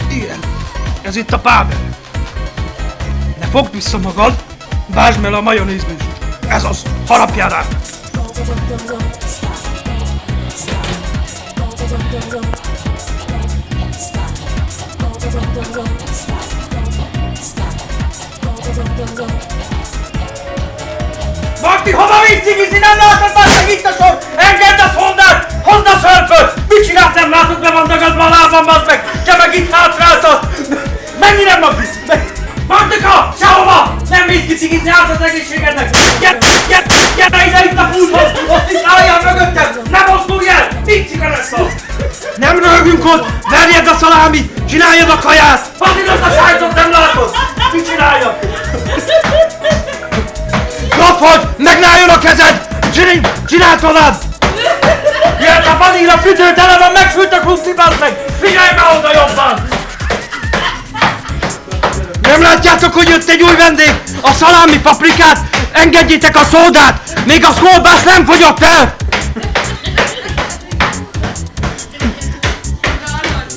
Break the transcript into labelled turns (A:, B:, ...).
A: Igen, ez itt a Páber. Ne fogd vissza magad, vásd el a majonézbe is. Ez az, harapjál rá! Marti, hova visz cigizni? Nem látod már, hogy itt a sor! Engedd a szondát! Hozd a szörföt! Mit csinálsz? Nem látod, be van dagadva a lábam, bazd meg! Te meg itt hátráltad! Mennyi nem mag... Martika! Sehova! Nem mész ki cigizni, át az egészségednek! Gyere ide itt a pulthoz! Ott itt álljál mögöttem! Ne mozdulj el! Mit cigaresszal? Nem röhögünk ott! Verjed a szalámit! Csináljad a kaját! Fazid azt a sájtot, nem látod! Mit csináljak? Hogy megnáljon a kezed! Csináld tovább! Jöhet a vanília fütő, tele van, megsült a krumpli, bazd meg! Figyelj be oda jobban! Nem látjátok, hogy jött egy új vendég? A szalámi paprikát! Engedjétek a szódát! Még a szkolbász nem fogyott el!